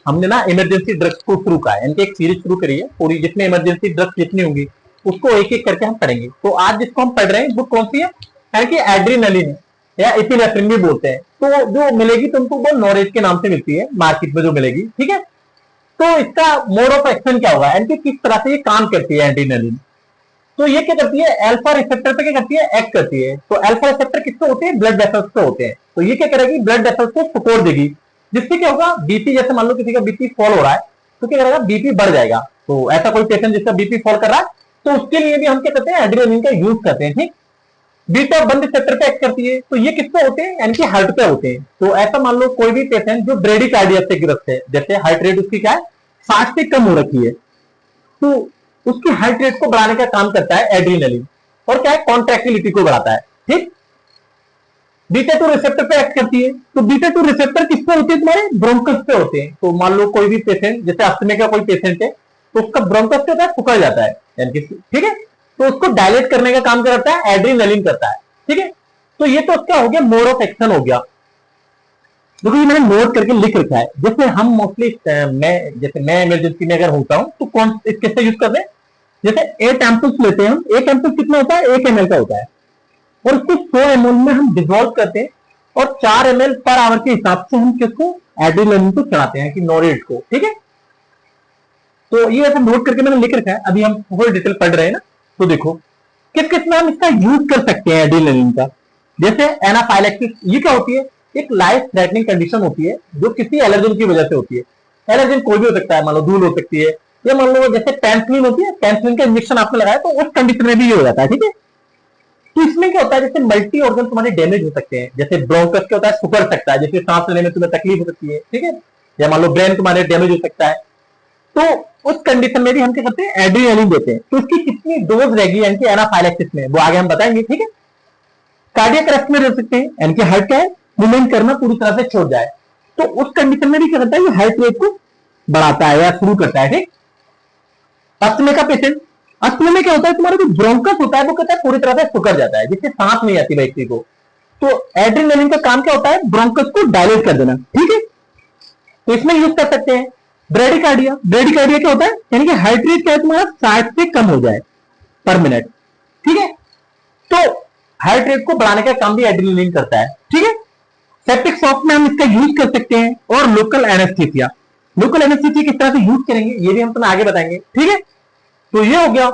हमने ना emergency drugs को शुरू करा है, यानी एक सीरीज शुरू करी है पूरी, जिसमें इमरजेंसी ड्रग्स जितनी होंगी उसको एक एक करके हम पढ़ेंगे। तो आज जिसको हम पढ़ रहे हैं वो कौन सी है, यानी कि एड्रीनलिन है या इपिनेफ्रिन भी बोलते हैं। तो जो मिलेगी तुमको वो नॉरेज के नाम से मिलती है मार्केट में जो मिलेगी, ठीक है। तो इसका मोड ऑफ एक्शन क्या होगा, यानी कि किस तरह से ये काम करती है एड्रीनलिन। तो ये क्या करती है, अल्फा रिसेप्टर पे क्या करती है, एक्ट करती है। तो अल्फा रिसेप्टर किससे होते हैं, ब्लड वेसल्स पे होते हैं। तो ये क्या करेगी, ब्लड वेसल्स को सपोर्ट देगी, जिससे क्या होगा, बीपी, जैसे मान लो किसी का बीपी फॉल हो रहा है तो क्या करेगा, बीपी बढ़ जाएगा। तो ऐसा कोई पेशेंट जिसका बीपी फॉल कर रहा है तो उसके लिए भी हम क्या करते हैं, एड्रेनालिन का यूज करते हैं, ठीक। बीटा वन रिसेप्टर पे एक्ट करती है, तो ये किस पे होते हैं, यानी कि हार्ट पे होते हैं। तो ऐसा मान लो कोई भी पेशेंट जो ब्रेडिकार्डिया से ग्रस्त है, जैसे हार्ट रेट उसकी क्या है, 60 से कम हो रखी है, तो उसकी हार्ट रेट को बढ़ाने का काम करता है एड्रेनालिन, और क्या है, कॉन्ट्रैक्टिलिटी को बढ़ाता है, ठीक। बीटा टू रिसेप्टर पे एक्ट करती है। तो बीटा टू रिसेप्टर किस पे होते हैं, तुम्हारे ब्रोंकस पे होते हैं। तो मान लो कोई भी पेशेंट, जैसे अस्थमा का कोई पेशेंट है तो उसका ब्रोंकस क्या होता है, सिकुड़ जाता है, यानी कि ठीक है। तो उसको डायलेट करने का काम करता है एड्रेनालिन करता है, ठीक है। तो ये तो क्या हो गया, मोड ऑफ एक्शन हो गया। देखो ये मैंने नोट करके लिख रखा है। जैसे हम मोस्टली मैं इमरजेंसी में अगर होता हूं तो कौन किससे यूज करते हैं, जैसे 8 एम्पुल्स लेते हैं हम। 1 एम्पुल कितना होता है, 1 ml का होता है, और उसको 100 ml में हम डिजोल्व करते हैं, और 4 ml पर आवर के हिसाब से हम किसको, एड्रेनालिन को चढ़ाते हैं, कि नोरेट को, ठीक है। तो ये ऐसा नोट करके मैंने लिख रखा है, अभी हम फुल डिटेल पढ़ रहे हैं ना। तो देखो किस किस में हम इसका यूज कर सकते हैं एड्रेनालिन का। जैसे एनाफाइलैक्सिस, ये क्या होती है, एक लाइफ थ्रेटनिंग कंडीशन होती है जो किसी एलर्जन की वजह से होती है। एलर्जन कोई भी हो सकता है, मान लो धूल हो सकती है, या मान लो जैसे पेनिसिलिन होती है, पेनिसिलिन का इंजेक्शन आपने लगाया तो उस कंडीशन में भी ये हो जाता है, ठीक है। तो इसमें क्या होता है, जैसे मल्टी ऑर्गन तुम्हारे डैमेज हो सकते हैं, जैसे ब्रोंकस क्या होता है, सुकर सकता है, जैसे सांस लेने में तुम्हें तकलीफ हो सकती है, ठीक है। या मान लो ब्रेन तुम्हारे डैमेज हो सकता है, तो उस कंडीशन में भी हम क्या करते हैं, एड्रेनालिन देते हैं। तो इसकी कितनी डोज रहेगी, यानी कि एनाफाइलैक्सिस में, वो आगे हम बताएंगे, ठीक है। कार्डियक अरेस्ट में दे सकते हैं, यानी कि हार्ट क्या है, मूवमेंट करना पूरी तरह से छोड़ जाए, तो उस कंडीशन में भी क्या करता है, ये हार्ट रेट को बढ़ाता है या शुरू करता है, ठीक। अस्थमा का पेशेंट, अस्थमा में क्या होता है, तुम्हारा जो ब्रोंकस होता है वो कहता है पूरी तरह से सिकुड़ जाता है, जिससे सांस नहीं आती व्यक्ति को। तो एड्रेनालिन का काम क्या होता है, ब्रोंकस को डायलेट कर देना, ठीक है। तो इसमें यूज कर सकते हैं। ब्रेडिकार्डिया, ब्रेडिकार्डिया क्या होता है, यानी कि हार्ट रेट क्या है तुम्हारा 60 से कम हो जाए पर मिनट, ठीक है। तो हार्ट रेट को बढ़ाने का काम भी एड्रेनालिन करता है, ठीक है। सेप्टिक शॉक में हम इसका यूज कर सकते हैं, और लोकल एनेस्थीसिया, लोकल एनेस्थीसिया किस तरह से यूज करेंगे ये भी हम तुम्हें आगे बताएंगे, ठीक है। तो ये हो गया।